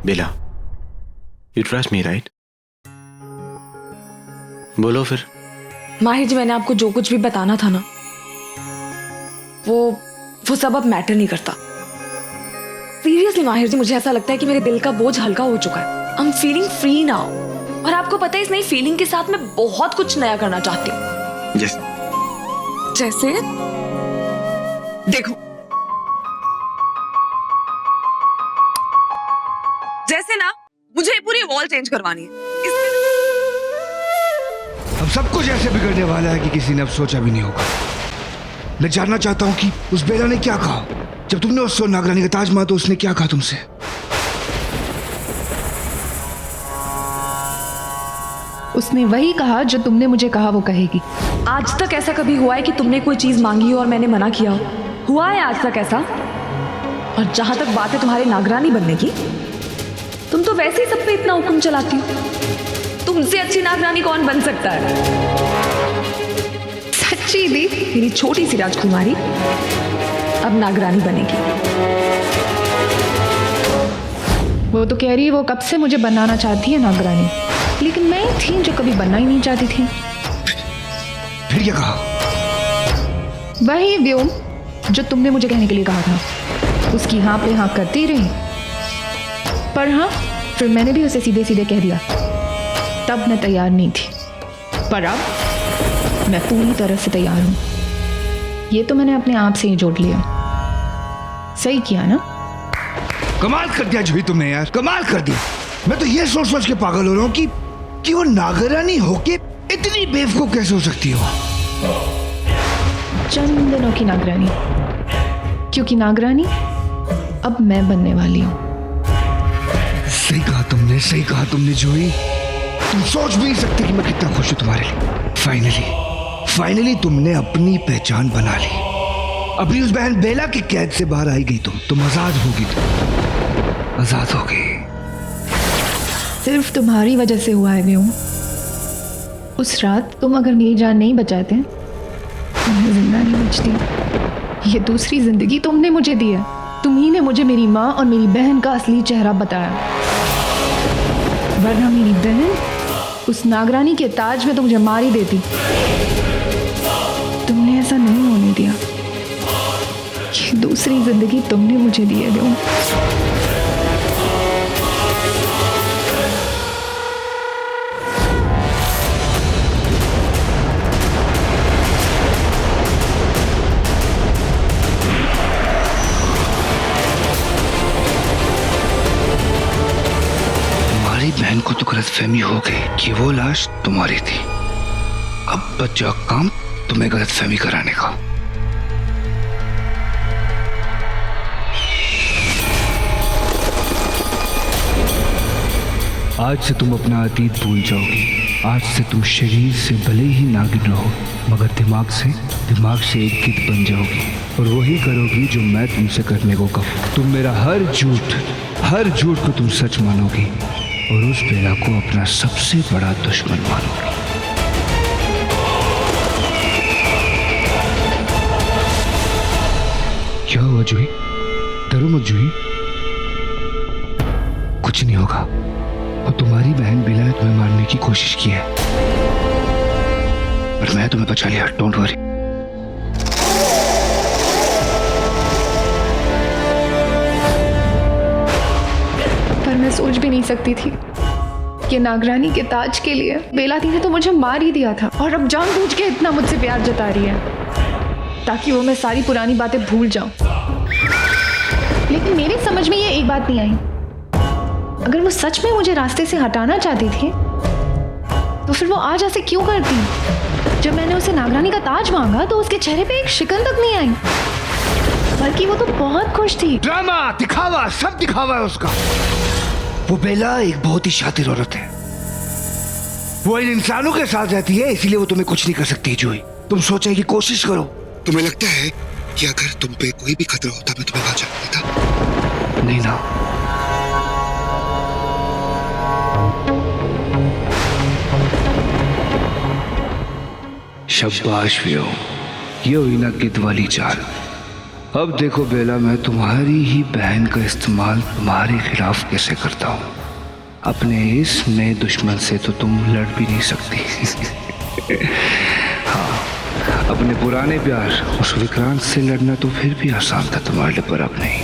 Bela, you trust me right? बोलो फिर। माहिर जी, मैंने आपको जो कुछ भी बताना था ना, वो सब अब मैटर नहीं करता। सीरियसली माहिर जी, मुझे ऐसा लगता है कि मेरे दिल का बोझ हल्का हो चुका है। I am feeling free now. और आपको पता है, इस नई फीलिंग के साथ मैं बहुत कुछ नया करना चाहती हूँ। yes. जैसे देखो, जैसे ना मुझे पूरी वॉल चेंज करवानी है। अब सब कुछ ऐसे बिगड़ने वाला है कि किसी ने अब सोचा भी नहीं होगा। मैं जानना चाहता हूँ कि उस बेला ने क्या कहा जब तुमने उससे नागरानी का ताज मारा, तो उसने क्या कहा तुमसे? उसने वही कहा जो तुमने मुझे कहा वो कहेगी। आज तक ऐसा कभी हुआ है कि तुमने कोई चीज मांगी हो और मैंने मना किया हो? हुआ है आज तक ऐसा? और जहां तक बात है तुम्हारे नागरानी बनने की, तुम तो वैसे ही सब पे इतना हुक्म चलाती हो। तुमसे अच्छी नागरानी कौन बन सकता है? सच्ची दी? मेरी छोटी सी राजकुमारी अब नागरानी बनेगी। वो तो कह रही है वो कब से मुझे बनाना चाहती है नागरानी, लेकिन मैं ही थी जो कभी बनना ही नहीं चाहती थी। फिर क्या कहा? वही व्योम जो तुमने मुझे कहने के लिए कहा था। उसकी हाँ पे हाँ करती रही, पर हाँ फिर मैंने भी उसे सीधे सीधे कह दिया। तब मैं तैयार नहीं थी, पर अब मैं पूरी तरह से तैयार हूँ। ये तो मैंने अपने आप से ही जोड़ लिया। सही किया ना? कमाल कर दिया जूही तुमने यार, कमाल कर दिया। मैं तो ये सोच सोच के पागल हो रहा हूँ कि वो नागरानी होके इतनी बेवकूफ कैसे हो सकती हो। चंद दिनों की नागरानी, क्योंकि नागरानी अब मैं बनने वाली हूँ। सही कहा तुमने जूही। तुम सोच भी नहीं सकते कि मैं कितना खुश हूं तुम्हारे लिए। फाइनली तुमने अपनी पहचान बना ली। अपनी उस बहन बेला की कैद से बाहर आई गई। तुम आजाद होगी। आजाद हो गई। सिर्फ तुम्हारी वजह से हुआ है व्योम। उस रात तुम अगर मेरी जान नहीं बचाते तो मैं जिंदा नहीं बचती। ये दूसरी जिंदगी तुमने मुझे दी है। तुम ही ने मुझे मेरी माँ और मेरी बहन का असली चेहरा बताया, वरना मेरी बहन उस नागरानी के ताज में तो मुझे मार ही देती। तुमने ऐसा नहीं होने दिया। ये दूसरी जिंदगी तुमने मुझे दी है व्योम। बहन को तो गलतफहमी हो गई कि वो लाश तुम्हारी थी। अब बचा काम तुम्हें गलतफहमी कराने का। आज से तुम अपना अतीत भूल जाओगी। आज से तुम शरीर से भले ही नागिन रहो, मगर दिमाग से एक गिद्ध बन जाओगी और वही करोगी जो मैं तुमसे करने को कहूँ। तुम मेरा हर झूठ को तुम सच मानोगी और उस बेला को अपना सबसे बड़ा दुश्मन मानोगी। क्या हुआ जूही? डरो मत जूही, कुछ नहीं होगा। और तुम्हारी बहन बेला ने तुम्हें मारने की कोशिश की है, पर मैं तुम्हें बचा लिया। Don't worry. पर मैं सोच भी नहीं सकती थी कि नागरानी के ताज के लिए बेला दी ने तो मुझे मार ही दिया था, और अब जानबूझ के इतना मुझसे प्यार जता रही है ताकि वो मैं सारी पुरानी बातें भूल जाऊं। लेकिन मेरी समझ में ये एक बात नहीं आई, अगर वो सच में मुझे रास्ते से हटाना चाहती थी तो फिर वो आज ऐसे क्यों करती? जब मैंने उसे नागरानी का ताज मांगा तो उसके चेहरे पे एक शिकन तक नहीं आई, बल्कि वो तो बहुत खुश थी। ड्रामा, दिखावा, सब दिखावा है उसका। वो बेला एक बहुत ही शातिर औरत है। वो इन इंसानों के साथ रहती है, इसीलिए वो तुम्हें कुछ नहीं कर सकती। जूही, तुम सोचने की कोशिश करो। तुम्हें लगता है कि अगर तुम पे कोई भी खतरा होता मैं तुम्हें बचा देता? नहीं ना। शाबाश व्योम, ये हुई ना गिद्ध वाली चाल। अब देखो बेला, मैं तुम्हारी ही बहन का इस्तेमाल तुम्हारे खिलाफ कैसे करता हूँ। अपने इस नए दुश्मन से तो तुम लड़ भी नहीं सकती। हाँ, अपने पुराने प्यार उस विक्रांत से लड़ना तो फिर भी आसान था तुम्हारे लिए, पर अब नहीं।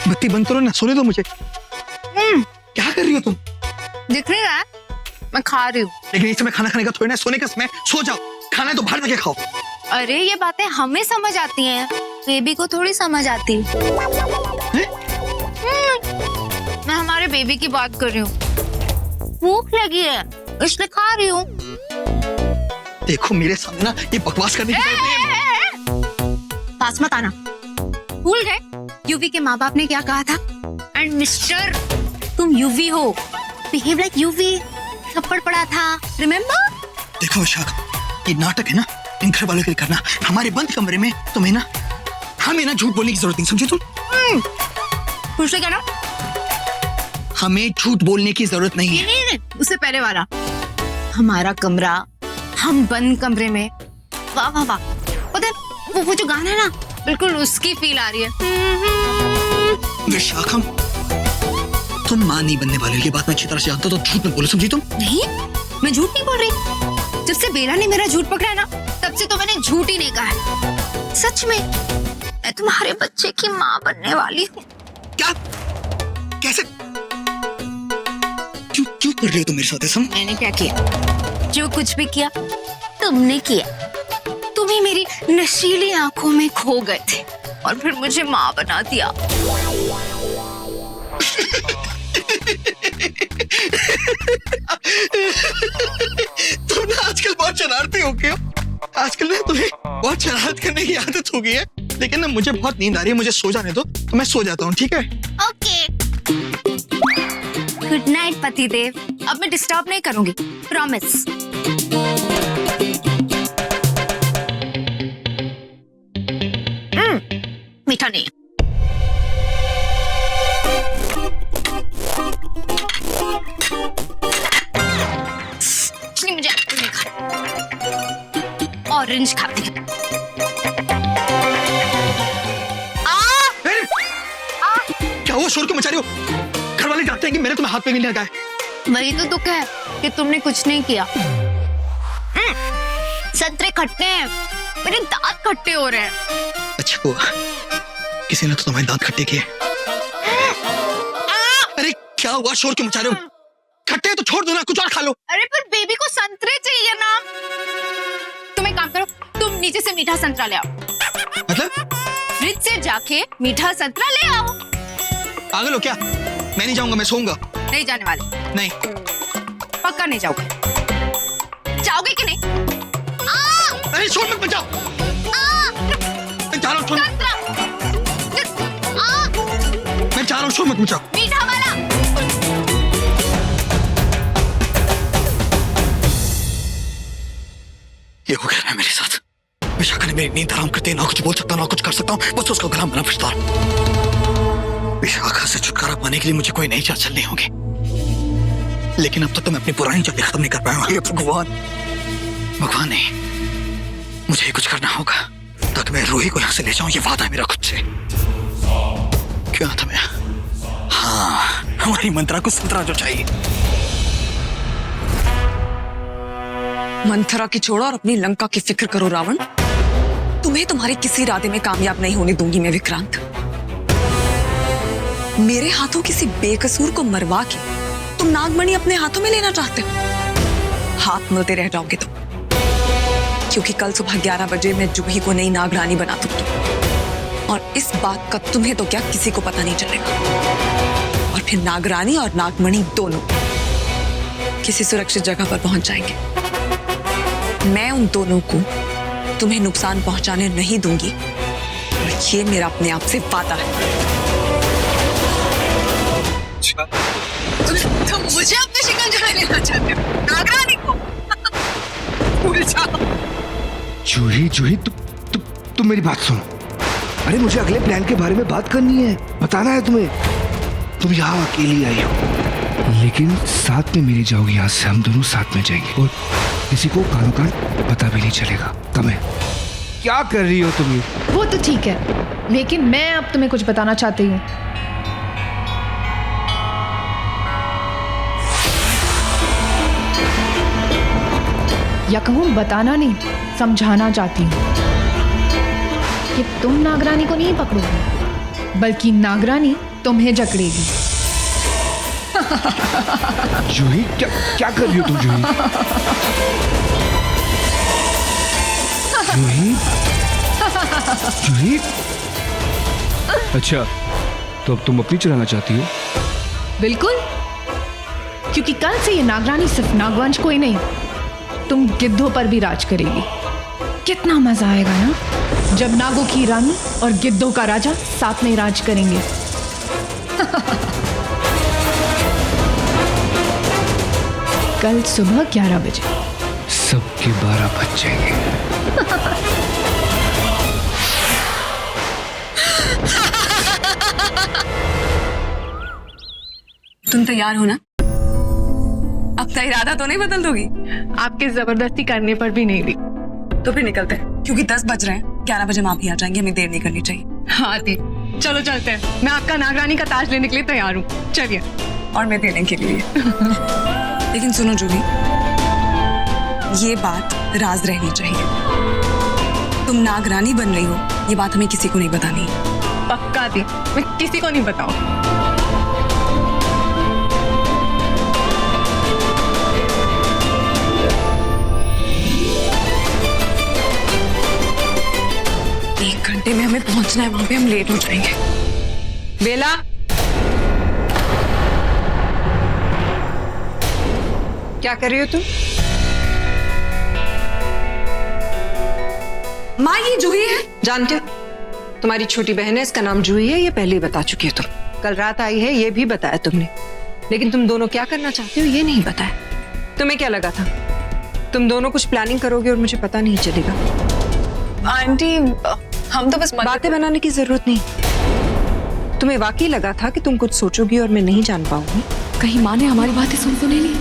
बत्ती बंद करो ना, सोने दो मुझे। क्या कर रही हो तुम? दिख नहीं रहा है? मैं खा रही हूँ। लेकिन इस समय खाना खाने का थोड़ी ना, सोने का समय, सो जाओ। खाना है तो बाहर जाके खाओ। अरे ये बातें हमें समझ आती हैं, बेबी को थोड़ी समझ आती। मैं हमारे बेबी की बात कर रही हूँ। भूख लगी है इसलिए खा रही हूँ। देखो मेरे सामने ना ये बकवास करने की जरूरत नहीं है। पास मत आना। भूल गए यूवी के माँ बाप ने क्या कहा था? एंड मिस्टर तुम यूवी हो, बिहेव लाइक यूवी। थप्पड़ पड़ा था, रिमेम्बर? देखो विशाखा, ये नाटक है ना इन घर वालों के लिए करना। हमारे बंद कमरे में तुम्हें ना हमें ना झूठ बोलने की जरूरत नहीं, समझे तुम? पूछ ले क्या ना? हमें झूठ बोलने की जरूरत नहीं है। नहीं, उससे पहले वाला हमारा कमरा, हम बंद कमरे में। वाह वाह वाह, पता है वो जो गाना है ना, बिल्कुल उसकी फील आ रही है। विशाखा, तुम मां नहीं बनने वाली, ये बात मैं अच्छी तरह से जानता हूं, तो झूठ मत बोलो, समझी तुम? नहीं, मैं झूठ नहीं बोल रही। जब से बेला ने मेरा झूठ पकड़ा है ना, तब से तो मैंने झूठ ही नहीं कहा है। सच में मैं तुम्हारे बच्चे की माँ बनने वाली हूँ। क्या? कैसे? क्यों क्यों कर रही हो तुम मेरे साथ ऐसा? मैंने क्या किया? जो कुछ भी किया तुमने किया। तुम ही मेरी नशीली आंखों में खो गए थे और फिर मुझे माँ बना दिया। तुम ना आजकल बहुत शरारती हो गए हो। आजकल ना तुम्हें बहुत शरारत करने की आदत हो गई है। लेकिन ना मुझे बहुत नींद आ रही है, मुझे सो जाने दो, तो मैं सो जाता हूँ, ठीक है? ओके, गुड नाइट पतिदेव। अब मैं डिस्टर्ब नहीं करूंगी, प्रॉमिस। मीठा नहीं। मुझे एप्पल नहीं खाना, ऑरेंज खाती है। क्या हुआ? शोर क्यों मचा रही हो? घर वाले जानते हैं कि मैंने तुम्हें हाथ पे भी नहीं लगाया। वही तो दुख है कि तुमने कुछ नहीं किया। संतरे खट्टे हैं, मेरे दांत खट्टे हो रहे हैं। अच्छा हुआ किसी ने तो तुम्हारे दांत खट्टे किए। अरे क्या हुआ? शोर क्यों मचा रहे हो? खट्टे हैं तो छोड़ दो ना, कुछ और खा लो। अरे पर बेबी को संतरे चाहिए ना। तुम एक काम करो, तुम नीचे से मीठा संतरा ले आओ। मतलब? फ्रिज से जाके मीठा संतरा ले आओ। पागल हो क्या? मैं नहीं जाऊंगा, मैं सोऊंगा। नहीं जाने वाले? नहीं। पक्का नहीं जाओगे? जाओगे कि नहीं? अरे शोर मत मचाओ। मैं जा रहा हूँ, मैं जा रहा हूँ, शोर मत मचाओ। मीठा वाला। ये हो गया है मेरे साथ। विशाखा ने मेरी नींद हराम करते, ना कुछ बोल सकता ना कुछ कर सकता हूँ, बस उसका गला बना फिरता हूँ। विशाखा से छुटकारा पाने के लिए मुझे कोई नई चाल चलनी होगी। लेकिन अब तक तो मैं अपनी पुरानी चालें खत्म नहीं कर पाया हूँ। हे भगवान, भगवान नहीं, मुझे कुछ करना होगा ताकि मैं रूही को यहाँ से ले जाऊं। ये वादा है मेरा खुद से। क्यों था मैं? हाँ, हमारी मंत्रा को संतरा जो चाहिए। मंथरा की छोड़ो और अपनी लंका की फिक्र करो रावण। तुम्हें तुम्हारे किसी इरादे में कामयाब नहीं होने दूंगी मैं विक्रांत। मेरे हाथों किसी बेकसूर को मरवा के तुम नागमणि अपने हाथों में लेना चाहते हो। हाथ मलते रह जाओगे तुम, क्योंकि कल सुबह 11 बजे मैं जूही को नई नागरानी बना दूंगी और इस बात का तुम्हें तो क्या किसी को पता नहीं चलेगा। और फिर नागरानी और नागमणि दोनों किसी सुरक्षित जगह पर पहुंच जाएंगे। मैं उन दोनों को तुम्हें नुकसान पहुंचाने नहीं दूंगी, और ये मेरा अपने आप से वादा है। तुम मुझे अपने शिकंजे में लेना चाहते हो, नागरानी को? भूल जाओ। जूही, जूही, तुम मेरी बात सुनो। अरे मुझे अगले प्लान के बारे में बात करनी है, बताना है तुम्हें। तुम यहाँ अकेली आई हो, लेकिन साथ में मेरी जाओगी यहाँ से, हम दोनों साथ में जाएंगे और किसी को कानो कान पता भी नहीं चलेगा। कम है, क्या कर रही हो तुम ये? वो तो ठीक है, लेकिन मैं अब तुम्हें कुछ बताना चाहती हूँ। या कहूँ बताना नहीं, समझाना चाहती हूँ कि तुम नागरानी को नहीं पकड़ोगे, बल्कि नागरानी तुम्हें जकड़ेगी। जूही, क्या क्या कर रही हो तुम जूही? जूही, जूही, अच्छा तो अब तुम अपनी चलाना चाहती हो? बिल्कुल, क्योंकि कल से ये नागरानी सिर्फ नागवंश को ही नहीं, तुम गिद्धों पर भी राज करेगी। कितना मजा आएगा ना, जब नागों की रानी और गिद्धों का राजा साथ में राज करेंगे। कल सुबह 11 बजे। सबके 12 बज जाएंगे। तुम तैयार हो ना? अब तो इरादा तो नहीं बदल दोगी? आपके जबरदस्ती करने पर भी नहीं दी। तो फिर निकलते हैं, क्योंकि 10 बज रहे हैं। 11 बजे हम भी आ जाएंगे, हमें देर नहीं करनी चाहिए। हाँ दी, चलो चलते हैं। मैं आपका नागरानी का ताज लेने के लिए तैयार हूँ, चलिए। और मैं देने के लिए। लेकिन सुनो जूही, ये बात राज रहनी चाहिए। तुम नागरानी बन रही हो, ये बात हमें किसी को नहीं बतानी। पक्का दी, मैं किसी को नहीं बताऊँ। एक घंटे में हमें पहुंचना है वहां पे, हम लेट हो जाएंगे। बेला, क्या कर रही हो तुम? माँ ये जूही है। जानते हो, तुम्हारी छोटी बहन है, इसका नाम जूही है, ये पहले ही बता चुकी हो तुम। कल रात आई है, ये भी बताया तुमने, लेकिन तुम दोनों क्या करना चाहते हो ये नहीं बताया। तुम्हें क्या लगा था तुम दोनों कुछ प्लानिंग करोगे और मुझे पता नहीं चलेगा? आंटी, हम तो बस बातें बनाने की जरूरत नहीं। तुम्हें वाकई लगा था कि तुम कुछ सोचोगी और मैं नहीं जान पाऊंगी? कहीं माँ ने हमारी बातें सुन तो नहीं ली?